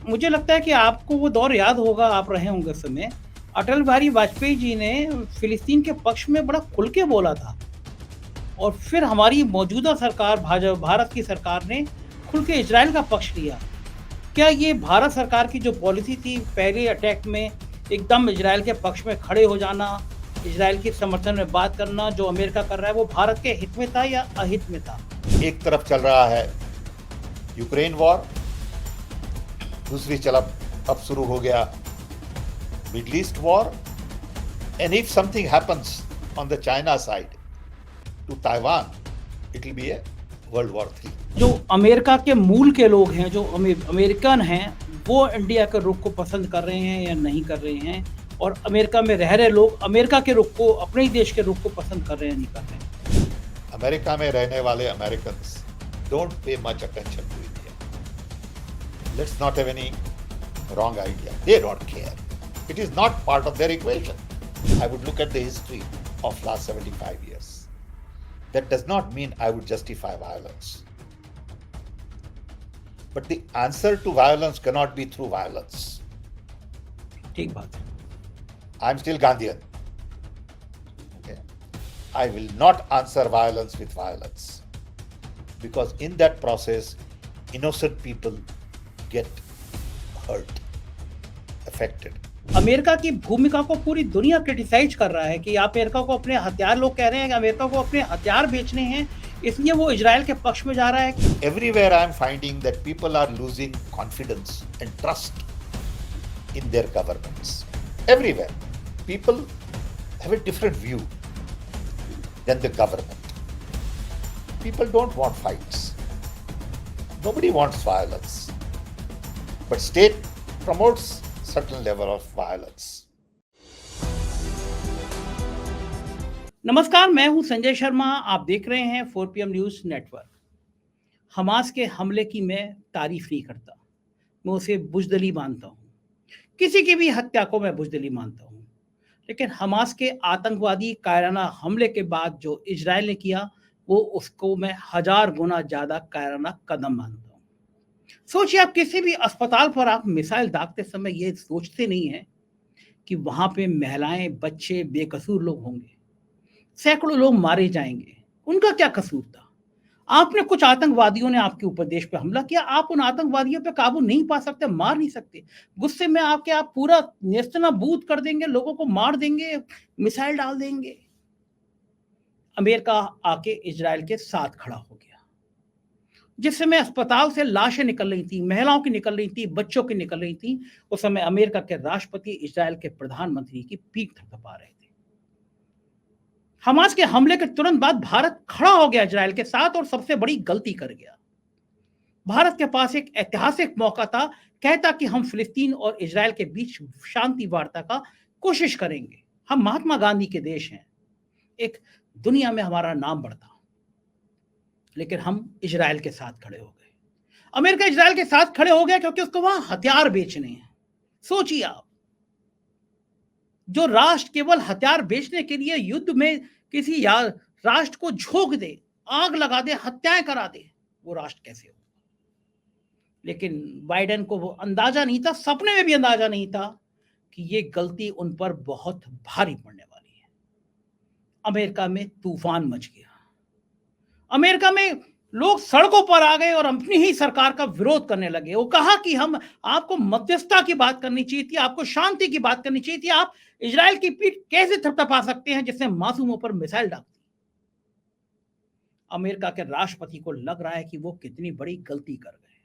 मुझे लगता है कि आपको वो दौर याद होगा, आप रहे होंगे उस समय। अटल बिहारी वाजपेयी जी ने फ़िलिस्तीन के पक्ष में बड़ा खुल के बोला था और फिर हमारी मौजूदा सरकार भारत की सरकार ने खुल के इज़राइल का पक्ष लिया। क्या ये भारत सरकार की जो पॉलिसी थी पहले अटैक में एकदम इज़राइल के पक्ष में खड़े हो जाना, इज़राइल के समर्थन में बात करना, जो अमेरिका कर रहा है, वो भारत के हित में था या अहित में था? एक तरफ चल रहा है यूक्रेन वॉर, दूसरी तरफ अब शुरू हो गया Middle East war, and if something happens on the China side to Taiwan, it will be a world war 3। जो अमेरिका के मूल के लोग हैं, जो अमेरिकन हैं, वो इंडिया के रुख को पसंद कर रहे हैं या नहीं कर रहे हैं, और अमेरिका में रह रहे लोग अमेरिका के रुख को, अपने ही देश के रुख को पसंद कर रहे हैं, नहीं कर रहे हैं? अमेरिका में रहने वाले Americans don't pay much attention to India. Let's not have any wrong idea. They don't care. It is not part of their equation. I would look at the history of last 75 years. That does not mean I would justify violence. But the answer to violence cannot be through violence. ठीक बात है। I'm still Gandhian. Okay. I will not answer violence with violence. Because in that process, innocent people get hurt, affected. America की भूमिका को पूरी दुनिया criticise कर रहा है कि अमेरिका को अपने हथियार, लोग कह रहे हैं कि अमेरिका को अपने हथियार बेचने हैं, इसलिए वो इजराइल के पक्ष में जा रहा है। Everywhere I am finding that people are losing confidence and trust in their governments. Everywhere. People have a different view than the government. People don't want fights. Nobody wants violence. But state promotes certain level of violence. नमस्कार, मैं हूं संजय शर्मा, आप देख रहे हैं 4 PM news network. Hamas के हमले की मैं तारीफ नहीं करता, मैं उसे बुज़दिली मानता हूं। किसी की भी हत्या को मैं बुज़दिली मानता हूं, लेकिन हमास के आतंकवादी कायराना हमले के बाद जो इजराइल ने किया, वो उसको मैं 1000 गुना ज़्यादा कायराना कदम मानता हूं। सोचिए, आप किसी भी अस्पताल पर आप मिसाइल दागते समय ये सोचते नहीं हैं कि वहां पे महिलाएं, बच्चे, बेकसूर लोग होंगे, सैकड़ों लोग मारे जाएंगे। उनका क्या कसूर था? आपने कुछ आतंकवादियों ने आपके ऊपर, देश पे हमला किया, आप उन आतंकवादियों पे काबू नहीं पा सकते, मार नहीं सकते। गुस्से में आप पूरा नेस्तनाबूद कर देंगे, लोगों को मार देंगे, मिसाइल डाल देंगे। अमेरिका आके इजराइल के साथ खड़ा हो गया। जिस समय अस्पताल से लाशें निकल रही थी, महिलाओं की निकल रही थी, बच्चों की निकल रही थी, उस समय अमेरिका के राष्ट्रपति इजराइल के प्रधानमंत्री की पीठ थपथपा रहे थे। हमास के हमले के तुरंत बाद भारत खड़ा हो गया इजराइल के साथ और सबसे बड़ी गलती कर गया। भारत के पास एक ऐतिहासिक मौका था, कहता कि हम फिलिस्तीन और इजराइल के बीच शांति वार्ता का कोशिश करेंगे। हम महात्मा गांधी के देश हैं, एक दुनिया में हमारा नाम बढ़ता, लेकिन हम इजराइल के साथ खड़े हो गए। अमेरिका इजराइल के साथ खड़े हो गया क्योंकि उसको वहां हथियार बेचने हैं। सोचिए आप, जो राष्ट्र केवल हथियार बेचने के लिए युद्ध में किसी राष्ट्र को झोंक दे, आग लगा दे, हत्याएं करा दे, वो राष्ट्र कैसे हो? लेकिन बाइडेन को वो अंदाजा नहीं था, सपने में भी अंदाजा नहीं था कि ये गलती उन पर बहुत भारी पड़ने वाली है। अमेरिका में तूफान मच गया। अमेरिका में लोग सड़कों पर आ गए और अपनी ही सरकार का विरोध करने लगे। वो कहा कि हम, आपको मध्यस्थता की बात करनी चाहिए थी, आपको शांति की बात करनी चाहिए थी, आप इजराइल की पीठ कैसे थपथपा सकते हैं जिसने मासूमों पर मिसाइल डाल दी। अमेरिका के राष्ट्रपति को लग रहा है कि वो कितनी बड़ी गलती कर गए।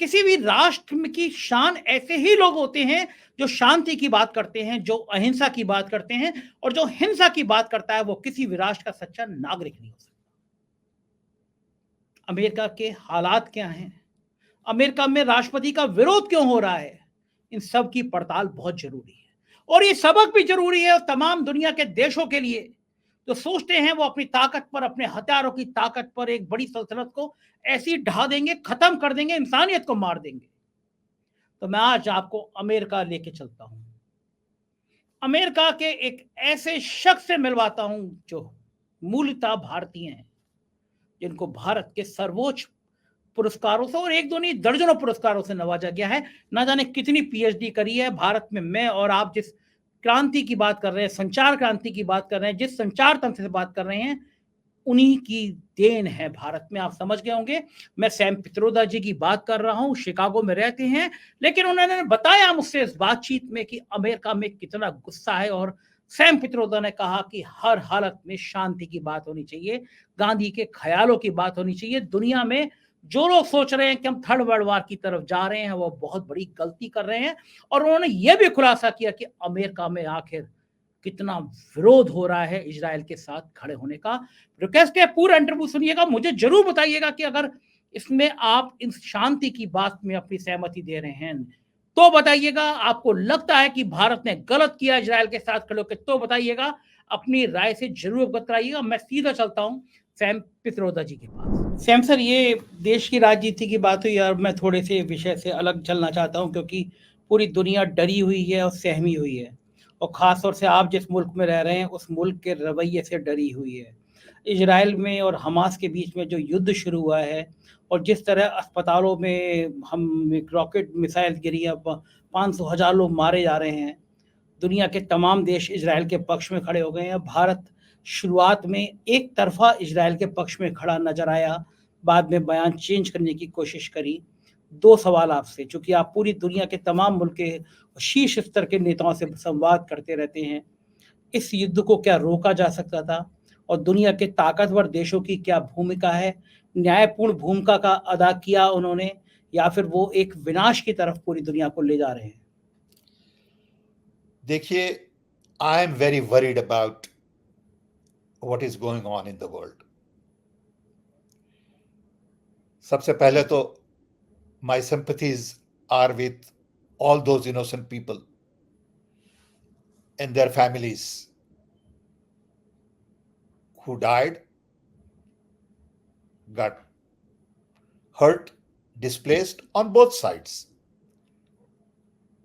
किसी भी राष्ट्र की शान ऐसे ही लोग होते हैं जो शांति की बात करते हैं, जो अहिंसा की बात करते हैं, और जो हिंसा की बात करता है वो किसी भी राष्ट्र का सच्चा नागरिक नहीं हो सकता। अमेरिका के हालात क्या हैं, अमेरिका में राष्ट्रपति का विरोध क्यों हो रहा है, इन सब की पड़ताल बहुत जरूरी है। और ये सबक भी जरूरी है तमाम दुनिया के देशों के लिए जो सोचते हैं वो अपनी ताकत पर, अपने हथियारों की ताकत पर एक बड़ी सल्तनत को ऐसी ढा देंगे, खत्म कर देंगे, इंसानियत को मार देंगे। तो मैं आज आपको अमेरिका लेके चलता हूं, अमेरिका के एक ऐसे शख्स से मिलवाता हूं जो मूलतः भारतीय हैं, जिनको भारत के सर्वोच्च पुरस्कारों से और एक दो नहीं दर्जनों पुरस्कारों से नवाजा गया है। ना जाने कितनी पीएचडी करी है भारत में। मैं और आप जिस क्रांति की बात कर रहे हैं, संचार क्रांति की बात कर रहे हैं, जिस संचार तंत्र से बात कर रहे हैं, उन्हीं की देन है भारत में। आप समझ गए होंगे मैं सैम पित्रोदा जी की बात कर रहा हूं, शिकागो में रहते हैं, लेकिन उन्होंने बताया मुझसे इस बातचीत में कि अमेरिका में कितना गुस्सा है। और सैम पित्रोदा ने कहा कि हर हालत में शांति की बात होनी चाहिए, गांधी के ख्यालों की बात होनी चाहिए। दुनिया में जो लोग सोच रहे हैं कि हम थर्ड वर्ल्ड वार की तरफ जा रहे हैं, वो बहुत बड़ी गलती कर रहे हैं। और उन्होंने यह भी खुलासा किया कि अमेरिका में आखिर कितना विरोध हो रहा है इजराइल के साथ खड़े होने का। रिक्वेस्ट है पूरा इंटरव्यू सुनिएगा, मुझे जरूर बताइएगा कि अगर इसमें आप इन शांति की बात में अपनी सहमति दे रहे हैं तो बताइएगा। आपको लगता है कि भारत ने गलत किया इजराइल के साथ खड़े होकर तो बताइएगा, अपनी राय से जरूर अवगत कराइएगा। मैं सीधा चलता हूं सैम पित्रोदा जी के पास। सैम सर, ये देश की राजनीति की बात हुई और मैं थोड़े से विषय से अलग चलना चाहता हूं, क्योंकि पूरी दुनिया डरी हुई है और सहमी हुई है, और ख़ास तौर से आप जिस मुल्क में रह रहे हैं उस मुल्क के रवैये से डरी हुई है। इजराइल में और हमास के बीच में जो युद्ध शुरू हुआ है, और जिस तरह अस्पतालों में हम एक रॉकेट मिसाइल गिरी है, 500,000 लोग मारे जा रहे हैं, दुनिया के तमाम देश इजराइल के पक्ष में खड़े हो गए हैं। भारत शुरुआत में एक तरफा इजराइल के पक्ष में खड़ा नजर आया, बाद में बयान चेंज करने की कोशिश करी। दो सवाल आपसे, चूंकि आप पूरी दुनिया के तमाम मुल्क के शीर्ष स्तर के नेताओं से संवाद करते रहते हैं, इस युद्ध को क्या रोका जा सकता था, और दुनिया के ताकतवर देशों की क्या भूमिका है? न्यायपूर्ण भूमिका का अदा किया उन्होंने, या फिर वो एक विनाश की तरफ पूरी दुनिया को ले जा रहे हैं? देखिए, I am very worried about what is going on in the world. सबसे पहले तो my sympathies are with all those innocent people and their families who died, got hurt, displaced on both sides,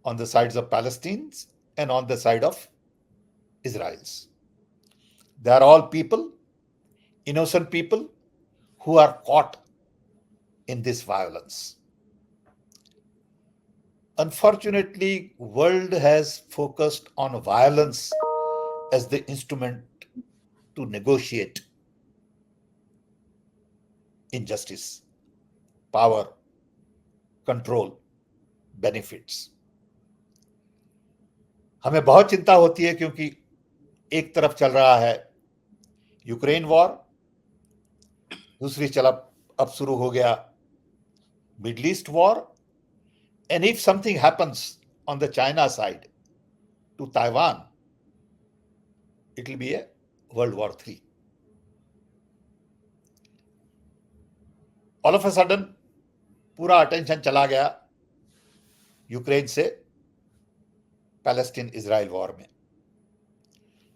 on the sides of Palestinians and on the side of Israelis. They are all people, innocent people, who are caught in this violence. Unfortunately, world has focused on violence as the instrument to negotiate injustice, power, control, benefits. हमें बहुत चिंता होती है क्योंकि एक तरफ चल रहा है यूक्रेन वॉर, दूसरी तरफ अब शुरू हो गया Middle East war, and if something happens on the China side to Taiwan, it will be a World War III. All of a sudden, पूरा अटेंशन चला गया यूक्रेन से पैलेस्टीन इजराइल वॉर में.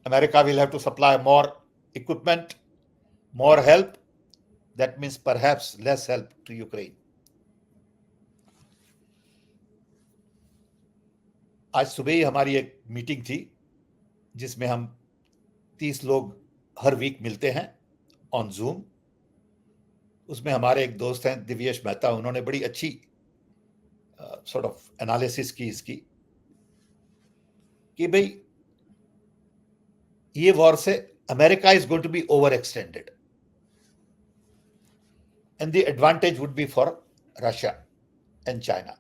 America will have to supply more equipment, more help. That means perhaps less help to Ukraine. आज सुबह ही हमारी एक meeting थी जिसमें हम 30 लोग हर वीक मिलते हैं ऑन जूम. उसमें हमारे एक दोस्त हैं दिव्येश मेहता, उन्होंने बड़ी अच्छी सॉर्ट ऑफ एनालिसिस की इसकी कि भाई ये वॉर से America is going to be over extended and the advantage would be for Russia and China.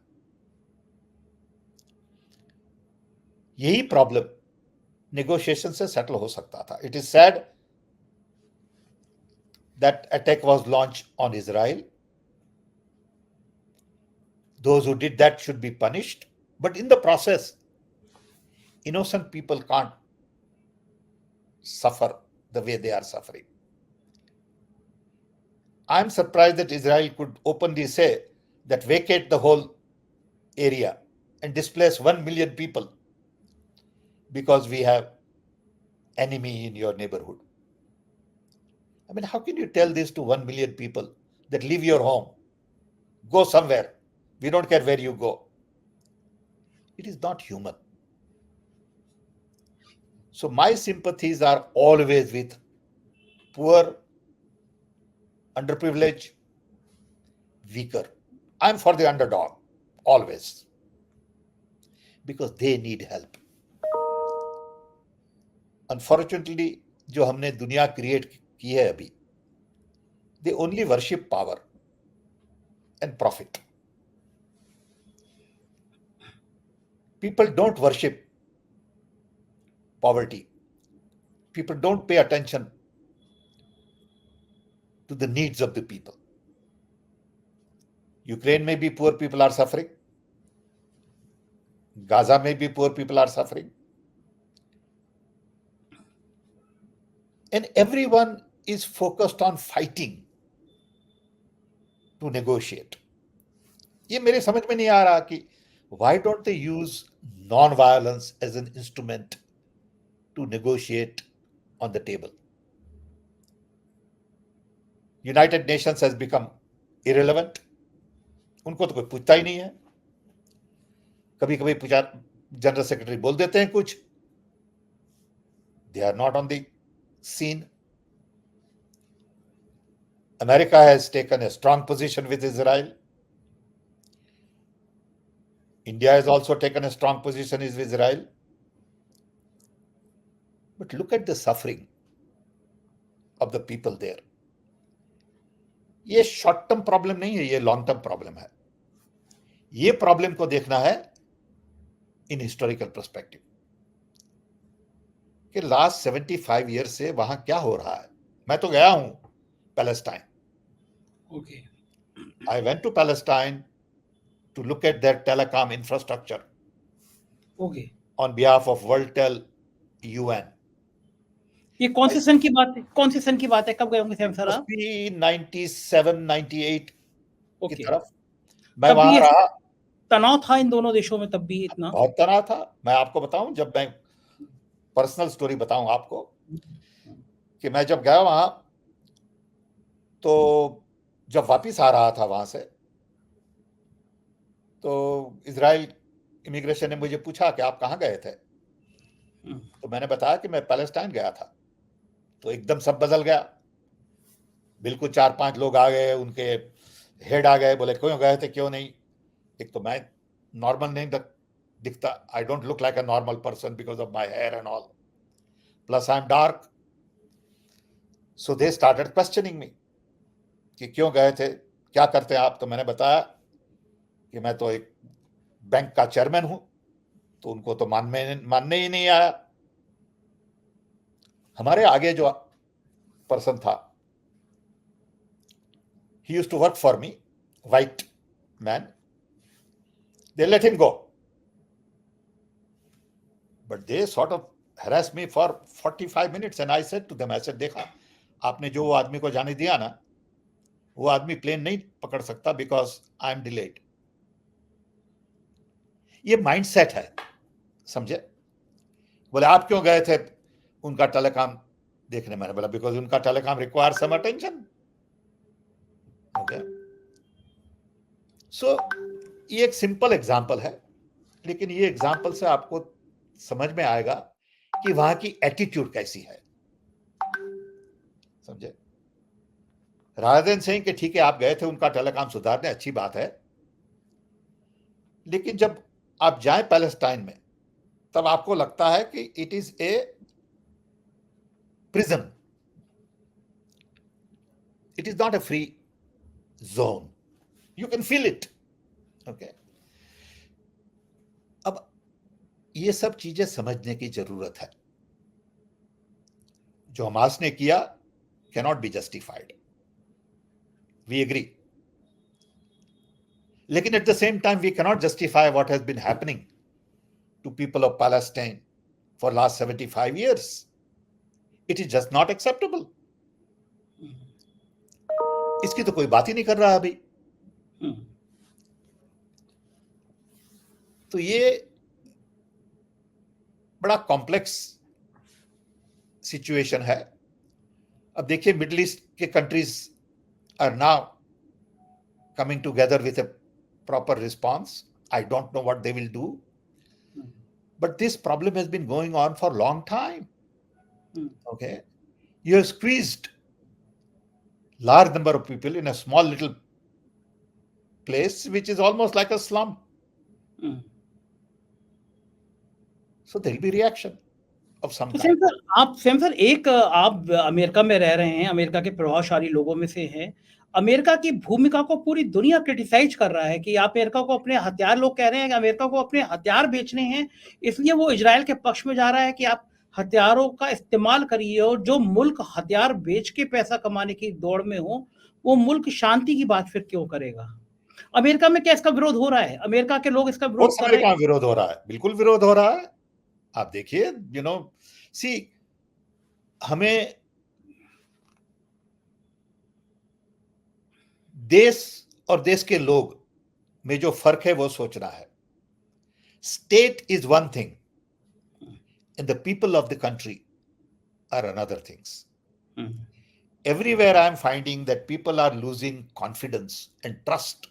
यही प्रॉब्लम नेगोशिएशन से सेटल हो सकता था. It is sad that attack was launched on Israel. Those who did that should be punished. But in the process, innocent people can't suffer the way they are suffering. I'm surprised that Israel could openly say that vacate the whole area and displace 1 million people because we have enemy in your neighborhood. I mean, how can you tell this to 1 million people that leave your home, go somewhere, we don't care where you go? It is not human. So my sympathies are always with poor, underprivileged, weaker. I'm for the underdog, always, because they need help. Unfortunately, जो हमने दुनिया create की है अभी, they only worship power and profit. People don't worship poverty. People don't pay attention to the needs of the people. Ukraine may be poor people are suffering. Gaza may be poor people are suffering. And everyone is focused on fighting to negotiate. ये मेरे समझ में नहीं आ रहा कि why don't they use non-violence as an instrument to negotiate on the table? United Nations has become irrelevant. उनको तो कोई पूछता ही नहीं है. कभी कभी जनरल सेक्रेटरी बोल देते हैं कुछ. They are not on the scene. America has taken a strong position with Israel. India has also taken a strong position with Israel. But look at the suffering of the people there. ये short term problem नहीं है, ये long term problem है. ये problem को देखना है इन historical perspective कि लास्ट 75 ईयर से वहां क्या हो रहा है. मैं तो गया हूं Palestine. Okay. I went to Palestine to look at their telecom infrastructure Okay. on behalf of WorldTel UN. ये कौन से सन की बात है? कौन से सन की बात है? कब गए होंगे सर आप? 97, 98 की ओके. तरफ मैं तब भी वहां ये रहा. तनाव था इन दोनों देशों में तब भी इतना? बहुत तनाव था. मैं आपको बताऊं, जब मैं पर्सनल स्टोरी बताऊं आपको कि मैं जब गया वहां तो जब वापिस आ रहा था वहां से तो इजराइल इमिग्रेशन ने मुझे पूछा कि आप कहाँ गए थे. तो मैंने बताया कि मैं पैलेस्टाइन गया था. तो एकदम सब बदल गया. बिल्कुल 4-5 लोग आ गए, उनके हेड आ गए, बोले क्यों गए थे, क्यों नहीं. एक तो मैं नॉर्मल नहीं दिखता. I don't look like a normal person because of my hair and all, plus I am dark. So they started questioning me कि क्यों गए थे, क्या करते हैं आप. तो मैंने बताया कि मैं तो एक बैंक का चेयरमैन हूं. तो उनको तो मानने ही नहीं आया. हमारे आगे जो पर्सन था, he used to work for me, white man. They let him go, but they sort of harassed me for 45 minutes and I said to them, I said, देखा आपने जो वो आदमी को जाने दिया ना, वो आदमी प्लेन नहीं पकड़ सकता because I am delayed. ये माइंडसेट है, समझे. बोले आप क्यों गए थे उनका टेलीकॉम देखने. मैंने बोला बिकॉज उनका telecom require some attention. Okay. So ये एक सिंपल एग्जांपल है, लेकिन ये एग्जांपल से आपको समझ में आएगा कि वहां की एटीट्यूड कैसी है, समझे. रादर देन सेइंग कि ठीक है आप गए थे उनका टेलीकॉम सुधारने, अच्छी बात है, लेकिन जब आप जाएं पैलेस्टाइन में तब आपको लगता है कि it is a prison. It is not a free zone. You can feel it. Okay. अब ये सब चीजें समझने की जरूरत है. जो हमास ने किया cannot be justified. We agree. लेकिन at the same time we cannot justify what has been happening to people of Palestine for last 75 years. It is just not acceptable. इसकी तो कोई बात ही नहीं कर रहा अभी. तो ये बड़ा कॉम्प्लेक्स सिचुएशन है. अब देखिए मिडिल ईस्ट के countries are now coming together with a proper response. I don't know what they will do, but this problem has been going on for a long time. Okay, you have squeezed large number of people in a small little place which is almost like a slum. So there will be reaction of some तो kind. Same sir एक आप America में रह रहे हैं, America के प्रभावशाली लोगों में से हैं। अमेरिका की भूमिका को पूरी दुनिया क्रिटिसाइज कर रहा है कि आप अमेरिका को अपने हथियार, लोग कह रहे हैं कि अमेरिका को अपने हथियार बेचने हैं, इसलिए वो इजराइल के पक्ष में जा रहा है कि आप हथियारों का इस्तेमाल करिए, और जो मुल्क हथियार बेच के पैसा कमाने की दौड़ में हो, वो मुल्क शांति की बात फिर क्यों करेगा? अमेरिका में क्या इसका विरोध हो रहा है? अमेरिका के लोग इसका बहुत विरोध कर रहे अमेरिका हैं? में विरोध हो रहा है, बिल्कुल विरोध हो रहा है। आप देखिए, सी, हमें देश और देश के लोग में जो फर्क है वो सोचना है। State is one thing and the people of the country are another things. Everywhere I am finding that people are losing confidence and trust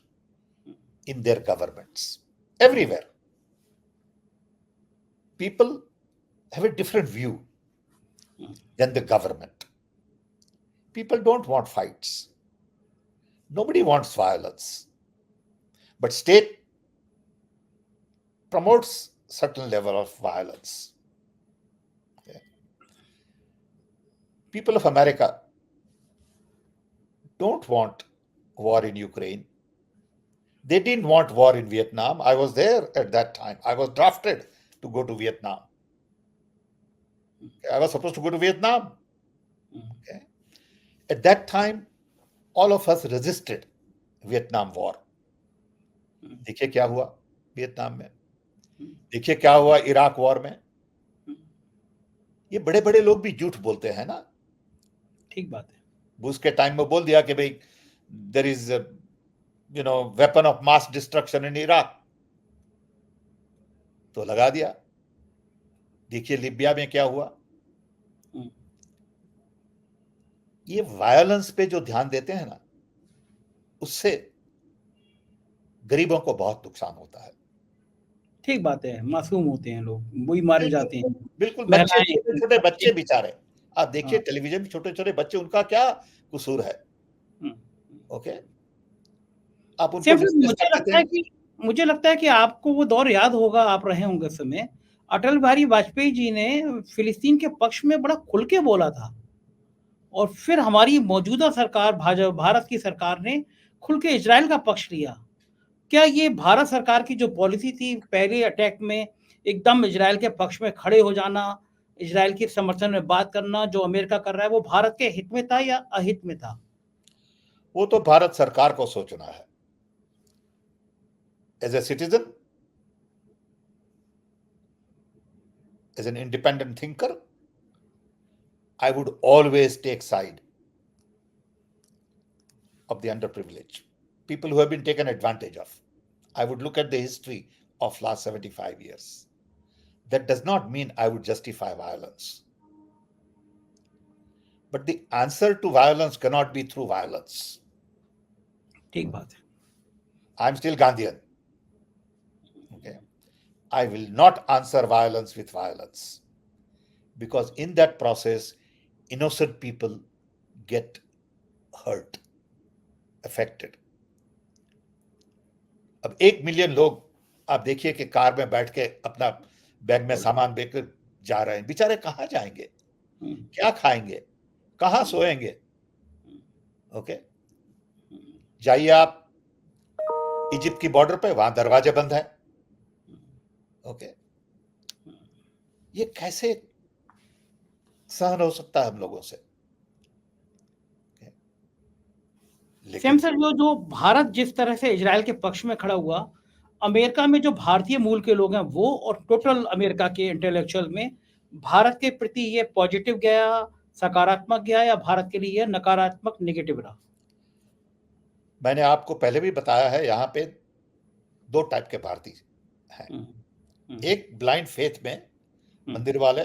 in their governments. Everywhere. People have a different view than the government. People don't want fights. Nobody wants violence. But state promotes certain level of violence. Okay. People of America don't want war in Ukraine. They didn't want war in Vietnam. I was there at that time. I was drafted to go to Vietnam. I was supposed to go to Vietnam. Okay. At that time, all of us resisted Vietnam War. देखिए क्या हुआ Vietnam में, देखिए क्या हुआ Iraq war में। ये बड़े बड़े लोग भी झूठ बोलते हैं ना। ठीक बात है। बुश के टाइम में बोल दिया कि भाई there is weapon of mass destruction in Iraq, तो लगा दिया। देखिए लीबिया में क्या हुआ। ये वायलेंस पे जो ध्यान देते हैं ना, उससे गरीबों को बहुत नुकसान होता है। ठीक बात है, मासूम होते हैं लोग, वही मारे जाते हैं। बिल्कुल, बच्चे, छोटे छोटे बच्चे बेचारे, आप देखिए टेलीविजन में छोटे छोटे बच्चे, उनका क्या कसूर है? ओके, आप उनको मुझे लगता है कि आपको वो दौर याद होगा, आप रहे होंगे उस समय। अटल बिहारी वाजपेयी जी ने फिलिस्तीन के पक्ष में बड़ा खुल के बोला था, और फिर हमारी मौजूदा सरकार, भारत की सरकार ने खुल के इजराइल का पक्ष लिया। क्या ये भारत सरकार की जो पॉलिसी थी, पहले अटैक में एकदम इजराइल के पक्ष में खड़े हो जाना, इजराइल के समर्थन में बात करना, जो अमेरिका कर रहा है, वो भारत के हित में था या अहित में था? वो तो भारत सरकार को सोचना है। As a citizen, as an independent thinker, I would always take side of the underprivileged, people who have been taken advantage of. I would look at the history of last 75 years. That does not mean I would justify violence. But the answer to violence cannot be through violence. ठीक बात है। I'm still Gandhian. Okay. I will not answer violence with violence, because in that process, innocent people get hurt, affected. अब 1 million लोग आप देखिए कि car में बैठ के अपना बैग में सामान लेकर जा रहे हैं, बेचारे कहाँ जाएंगे, क्या खाएंगे, कहाँ सोएंगे? ओके, जाइए आप इजिप्ट की बॉर्डर पे, वहां दरवाजे बंद है। ओके, ये कैसे सहन हो सकता है हम लोगों से? सेम सर, जो भारत जिस तरह से इजराइल के पक्ष में खड़ा हुआ, अमेरिका में जो भारतीय मूल के लोग हैं वो, और टोटल अमेरिका के इंटेलेक्चुअल में भारत के प्रति ये पॉजिटिव गया, सकारात्मक गया, या भारत के लिए नकारात्मक, नेगेटिव रहा? मैंने आपको पहले भी बताया है, यहाँ पे 2 टाइप के भारतीय हैं। एक ब्लाइंड फेथ में मंदिर वाले,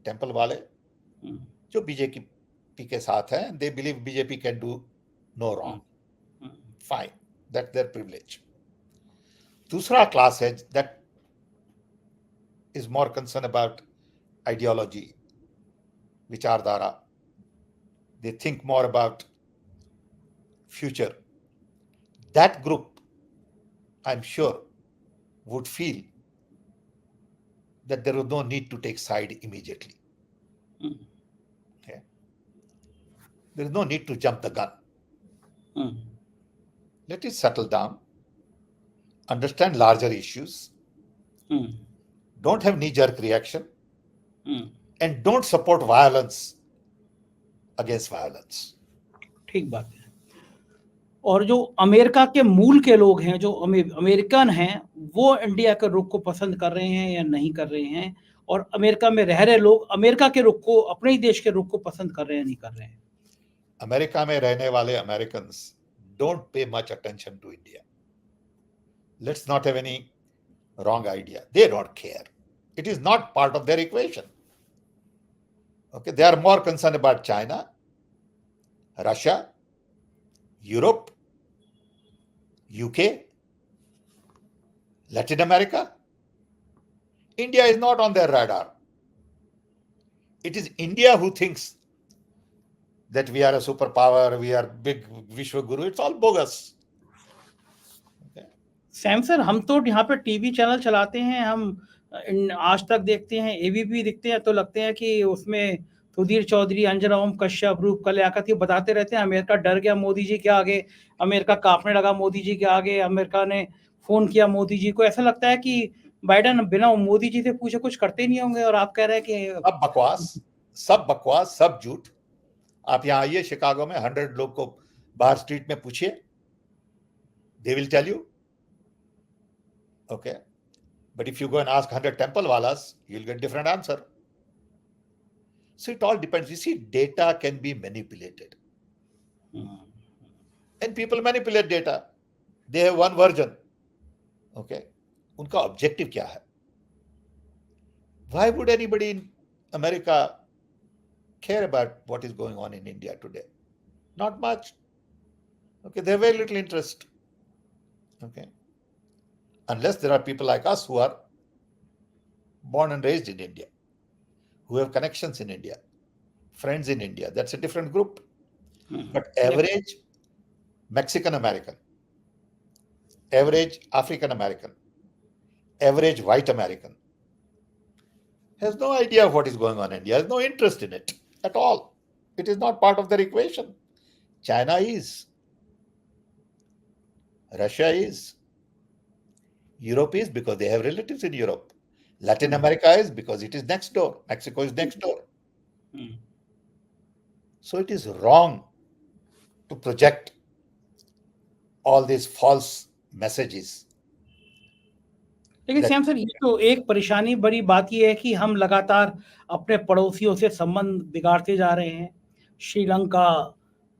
टेंपल वाले, जो बीजेपी के साथ हैं, they believe BJP can do no wrong, fine, that their privilege. दूसरा क्लास है that is more concern about ideology, विचारधारा, they think more about future. That group I'm sure, would feel that there was no need to take side immediately. Hmm, Okay? There is no need to jump the gun. Hmm, Let it settle down, understand larger issues, hmm, don't have knee-jerk reaction, hmm, and don't support violence against violence. ठीक बात है। और जो America के मूल के लोग हैं, जो अमेरिकन हैं, वो इंडिया के रुख को पसंद कर रहे हैं या नहीं कर रहे हैं, और अमेरिका में रह रहे लोग अमेरिका के रुख को, अपने ही देश के रुख को पसंद कर रहे हैं, नहीं कर रहे हैं। अमेरिका में रहने वाले Americans don't pay much attention to India. Let's not have any wrong idea. They don't care. It is not part of their equation. Okay, they are more concerned about China, Russia, Europe, UK, Latin America. India is not on their radar. It is India who thinks that we are a superpower, we are big Vishwa Guru. It's all bogus. Okay. Sam sir, हम तो यहाँ पे TV channel चलाते हैं, हम आज तक देखते हैं, एबीपी देखते हैं, तो लगते हैं कि उसमें सुधीर चौधरी, अंजना ओम कश्यप, रूप कल्याकत ये बताते रहते हैं अमेरिका डर गया मोदी जी के आगे, अमेरिका कांपने लगा मोदी जी के आगे, अमेरिका ने फोन किया मोदी जी को। ऐसा लगता है कि बाइडन बिना मोदी जी से पूछे कुछ करते नहीं होंगे, और आप कह रहे हैं कि सब बकवास, सब झूठ। आप यहाँ आइए शिकागो में, 100 लोग को बाहर स्ट्रीट में पूछिए, they will tell you. Okay, but if you go and ask 100 temple walas, you'll get different answer. So it all depends. You see, data can be manipulated, and people manipulate data. They have one version. Okay, उनका objective क्या है? Why would anybody in America care about what is going on in India today? Not much. Okay, they have very little interest. Okay, unless there are people like us who are born and raised in India, who have connections in India, friends in India. That's a different group. But average Mexican American, average African American, average white American has no idea of what is going on in India, has no interest in it at all. It is not part of their equation. China is. Russia is. Europe is because they have relatives in Europe. Latin America is because it is next door. Mexico is next door. So it is wrong to project all these false messages. लेकिन Shyam sir, ये तो एक परेशानी, बड़ी बात ये है कि हम लगातार अपने पड़ोसियों से संबंध बिगाड़ते जा रहे हैं। श्रीलंका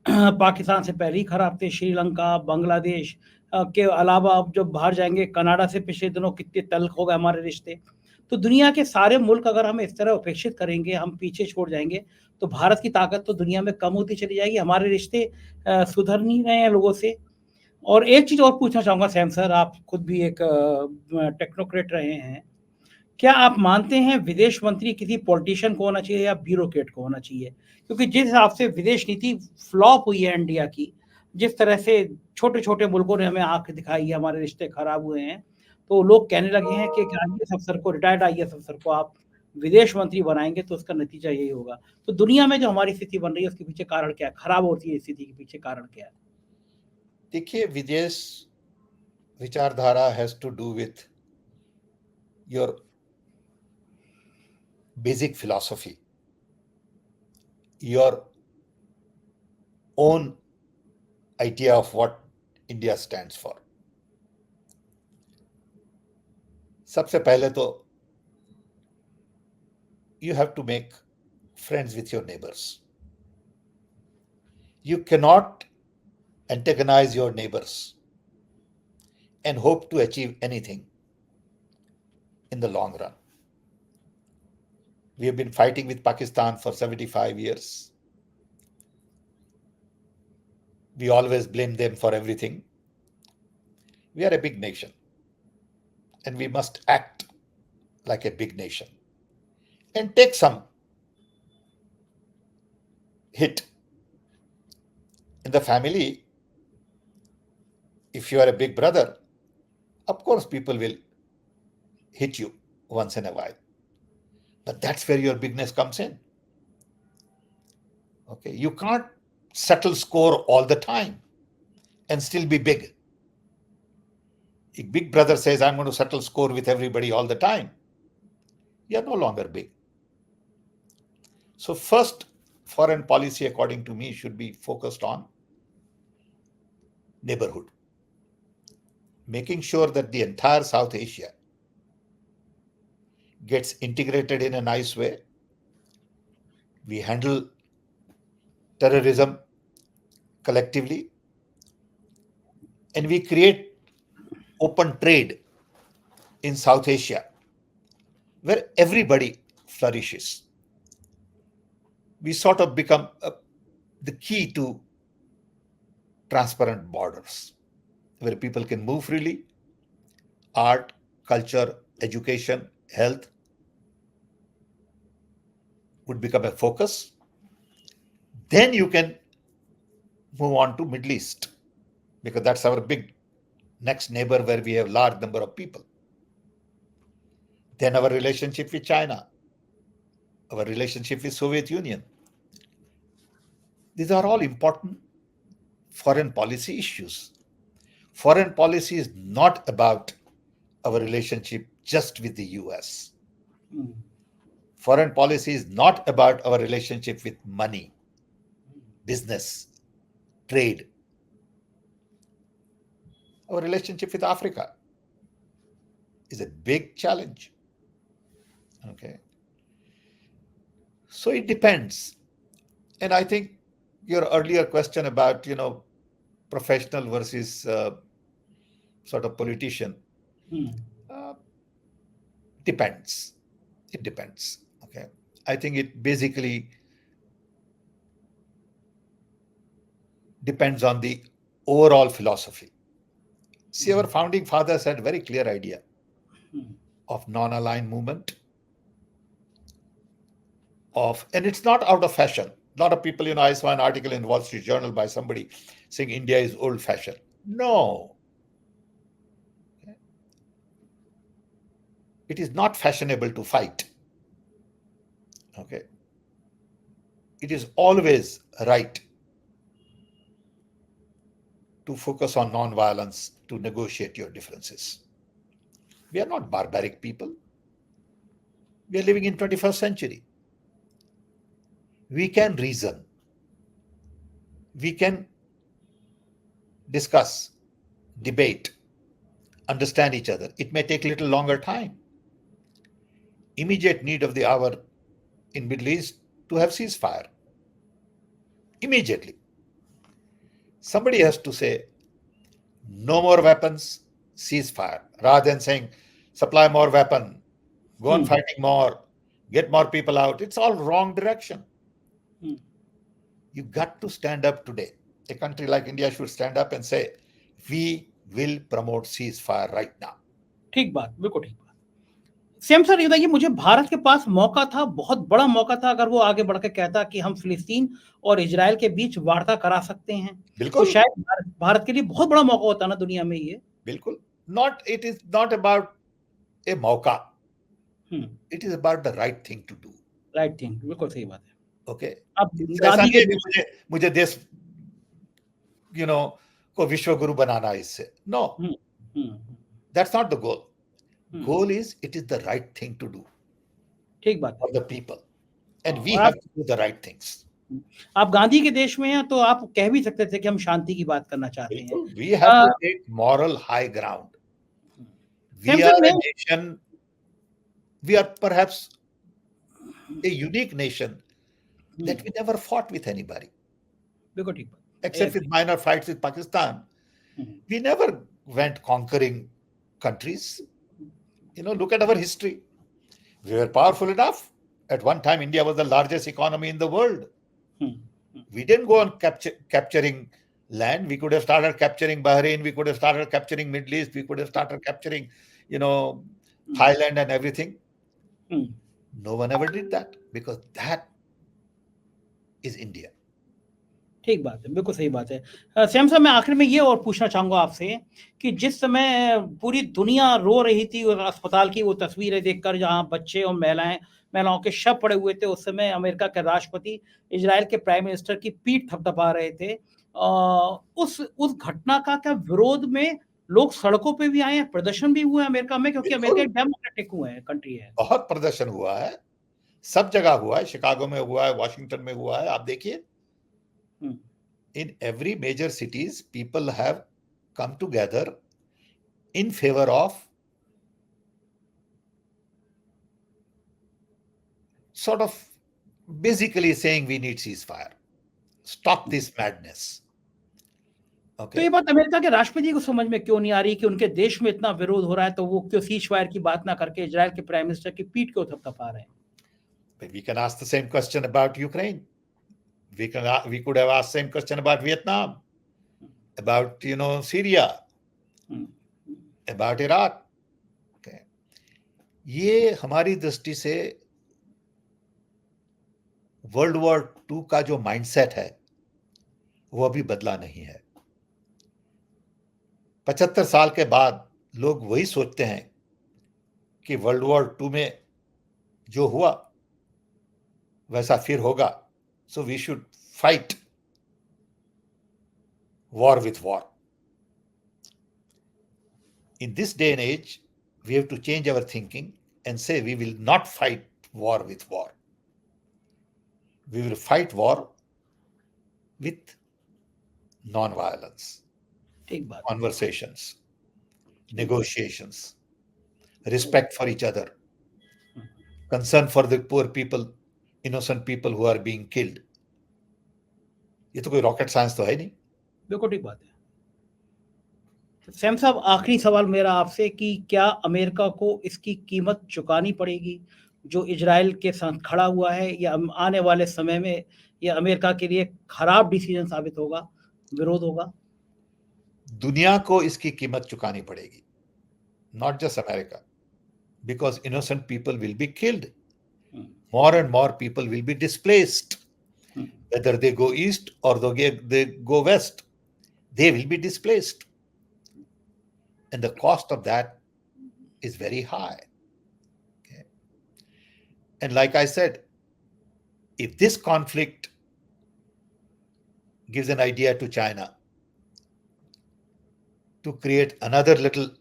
पाकिस्तान से पहले ही खराब थे, श्रीलंका, बांग्लादेश के अलावा अब जब बाहर जाएंगे, कनाडा से पिछले दिनों कितने तल्ख हो गए हमारे रिश्ते। तो दुनिया के सारे मुल्क अगर हम इस तरह उपेक्षित करेंगे, हम पीछे छोड़ जाएंगे, तो भारत की ताकत तो दुनिया में कम होती चली जाएगी, हमारे रिश्ते सुधर नहीं रहे हैं लोगों से। और एक चीज और पूछना चाहूंगा सैम सर, आप खुद भी एक टेक्नोक्रेट रहे हैं, क्या आप मानते हैं विदेश मंत्री किसी पॉलिटिशियन को होना चाहिए या ब्यूरोक्रेट को होना चाहिए? क्योंकि जिस हिसाब से विदेश नीति फ्लॉप हुई है इंडिया की, जिस तरह से छोटे छोटे मुल्कों ने हमें आंख दिखाई है, हमारे रिश्ते खराब हुए हैं, तो लोग कहने लगे हैं कि आईएएस अफसर को, रिटायर्ड आईएएस अफसर को आप विदेश मंत्री बनाएंगे तो उसका नतीजा यही होगा। तो दुनिया में जो हमारी स्थिति बन रही है उसके पीछे कारण क्या है, खराब होती है स्थिति के पीछे कारण क्या है? देखिए, विदेश विचारधारा has to do with your basic philosophy, your own idea of what India stands for. सबसे पहले तो you have to make friends with your neighbors. You cannot antagonize your neighbors and hope to achieve anything in the long run. We have been fighting with Pakistan for 75 years. We always blame them for everything. We are a big nation, and we must act like a big nation and take some hit. In the family, if you are a big brother, Of course, people will hit you once in a while. But that's where your bigness comes in. Okay, you can't settle score all the time and still be big. A big brother says, I'm going to settle score with everybody all the time. You're no longer big. So, first, foreign policy, according to me, should be focused on neighborhood, making sure that the entire South Asia gets integrated in a nice way. We handle terrorism collectively, and we create open trade in South Asia where everybody flourishes. We sort of become the key to transparent borders where people can move freely. Art, culture, education, health would become a focus. Then you can move on to Middle East because that's our big next neighbor where we have large number of people. Then our relationship with China, our relationship with Soviet Union. These are all important foreign policy issues. Foreign policy is not about our relationship just with the US. Foreign policy is not about our relationship with money, business, trade. Our relationship with Africa is a big challenge. Okay. So it depends. And I think your earlier question about, professional versus sort of politician uh, depends. It depends. Okay. I think it basically depends on the overall philosophy. See, our founding fathers had very clear idea of non-aligned movement, and it's not out of fashion. A lot of people, I saw an article in Wall Street Journal by somebody saying India is old-fashioned. No. It is not fashionable to fight. Okay. It is always right to focus on non-violence, to negotiate your differences. We are not barbaric people. We are living in 21st century. We can reason. We can discuss, debate, understand each other. It may take a little longer time. Immediate need of the hour in Middle East to have ceasefire. Immediately. Somebody has to say, no more weapons, ceasefire, rather than saying, supply more weapon, go on fighting more, get more people out. It's all wrong direction. You got to stand up today. A country like India should stand up and say, we will promote ceasefire right now. ठीक बात, बिल्कुल ठीक बात। Same sir, ये बताइए, मुझे भारत के पास मौका था, बहुत बड़ा मौका था, अगर वो आगे बढ़ के कहता कि हम फिलिस्तीन और इजराइल के बीच वार्ता करा सकते हैं, तो शायद भारत के लिए बहुत बड़ा मौका होता ना दुनिया में ये। बिल्कुल। It is not about a मौका. It is about the right thing to do. Right thing, बिल्कुल सही बात है। Okay. अब गांधी के मुझे देश को विश्व गुरु बनाना है इससे। No. That's not the goal. Goal is it is the right thing to do. ठीक बात for the people. And we have to do the right things. आप गांधी के देश में हैं तो आप कह भी सकते थे कि हम शांति की बात करना चाहते हैं। We have to take moral high ground. We are a nation. We are perhaps a unique nation that we never fought with anybody. Except with minor fights with Pakistan. We never went conquering countries. Look at our history. We were powerful enough. At one time, India was the largest economy in the world. We didn't go on capturing land. We could have started capturing Bahrain. We could have started capturing Middle East. We could have started capturing, Thailand and everything. No one ever did that because that is India. ठीक बात है, बिल्कुल सही बात है। Sam साहब, मैं आखिर में ये और पूछना चाहूँगा आपसे कि जिस समय पूरी दुनिया रो रही थी और अस्पताल की वो तस्वीरें देखकर जहाँ बच्चे और महिलाओं के शव पड़े हुए थे, उस समय अमेरिका के राष्ट्रपति इज़राइल के प्राइम मिनिस्टर की पीठ थपथपा रहे थे। उस घटना का क्या विरोध में लोग सड़कों पे भी आए हैं, प्रदर्शन भी हुए हैं अमेरिका में, क्योंकि अमेरिका बिल्कुल, एक डेमोक्रेटिक हुए हैं कंट्री है। बहुत प्रदर्शन हुआ है, सब जगह हुआ है, शिकागो में हुआ है, वॉशिंगटन में हुआ है। आप देखिए, हुँ, in every major cities, people have come together in favor of sort of basically saying we need ceasefire, stop this madness. तो ये Okay, बात अमेरिका के राष्ट्रपति को समझ में क्यों नहीं आ रही कि उनके देश में इतना विरोध हो रहा है, तो वो क्यों सीज़फायर की बात ना करके इज़राइल के प्राइम मिनिस्टर की पीठ क्यों थपथपा रहे हैं? but we can ask the same question about Ukraine. We could have asked same question about Vietnam, about Syria, hmm, about Iraq. Okay, ये हमारी दृष्टि से वर्ल्ड वॉर 2 का जो माइंडसेट है वो अभी बदला नहीं है। 75 साल के बाद लोग वही सोचते हैं कि वर्ल्ड वॉर 2 में जो हुआ वैसा फिर होगा, so we should fight war with war. In this day and age, we have to change our thinking and say we will not fight war with war. We will fight war with non-violence, ठीक बात। conversations, negotiations, respect for each other, concern for the poor people, innocent people who are being killed. ये तो कोई rocket science तो है नहीं। बिल्कुल ठीक बात है। सैम साहब, आखिरी सवाल मेरा आपसे कि क्या अमेरिका को इसकी कीमत चुकानी पड़ेगी जो इजराइल के साथ खड़ा हुआ है, या आने वाले समय में यह अमेरिका के लिए खराब डिसीजन साबित होगा, विरोध होगा? दुनिया को इसकी कीमत चुकानी पड़ेगी, not just America, because innocent people will be killed. More and more people will be displaced. Whether they go east or they go west, they will be displaced. And the cost of that is very high. Okay? And like I said, if this conflict gives an idea to China to create another little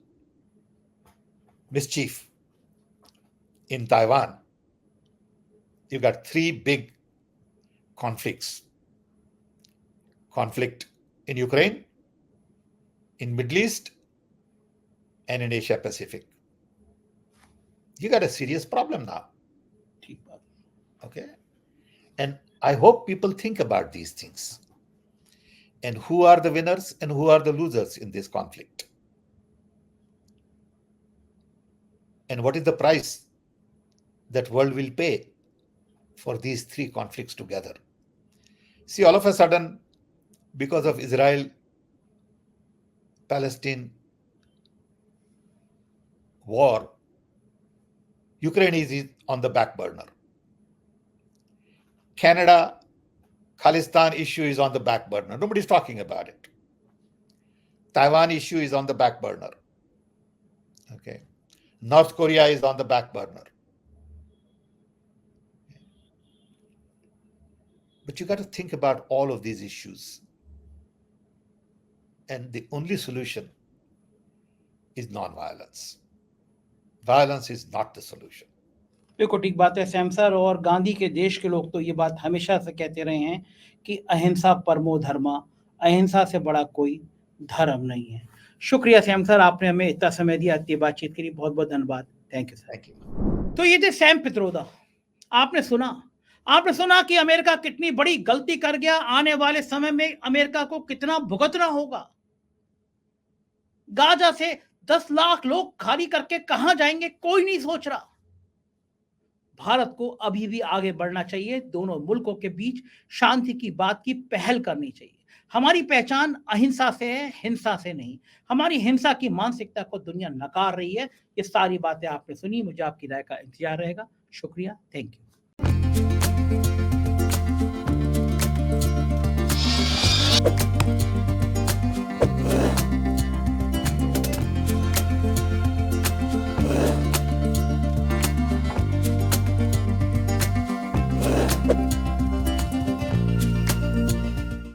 mischief in Taiwan, you got 3 big conflicts. Conflict in Ukraine, in Middle East, and in Asia Pacific. You got a serious problem now. Okay? And I hope people think about these things. And who are the winners and who are the losers in this conflict? And what is the price that world will pay for these 3 conflicts together? See, all of a sudden, because of Israel-Palestine war, Ukraine is on the back burner. Canada, Khalistan issue is on the back burner. Nobody's talking about it. Taiwan issue is on the back burner. Okay. North Korea is on the back burner. But you got to think about all of these issues. And the only solution is non-violence. Violence is not the solution. बिल्कुल ठीक बात है Sam sir, और गांधी के देश के लोग तो ये बात हमेशा से कहते रहे हैं कि अहिंसा परमो धर्मा, अहिंसा से बड़ा कोई धर्म नहीं है। शुक्रिया सैम सर, आपने हमें इतना समय दिया, इतनी बातचीत करी, बहुत बहुत धन्यवाद। Thank you sir. Thank you. तो ये थे सैम पित्रोदा। आपने सुना कि अमेरिका कितनी बड़ी गलती कर गया, आने वाले समय में अमेरिका को कितना भुगतना होगा। गाजा से 10 लाख लोग खाली करके कहां जाएंगे, कोई नहीं सोच रहा। भारत को अभी भी आगे बढ़ना चाहिए, दोनों मुल्कों के बीच शांति की बात की पहल करनी चाहिए। हमारी पहचान अहिंसा से है, हिंसा से नहीं। हमारी हिंसा की मानसिकता को दुनिया नकार रही है। ये सारी बातें आपने सुनी, मुझे आपकी राय का इंतजार रहेगा। शुक्रिया, थैंक यू।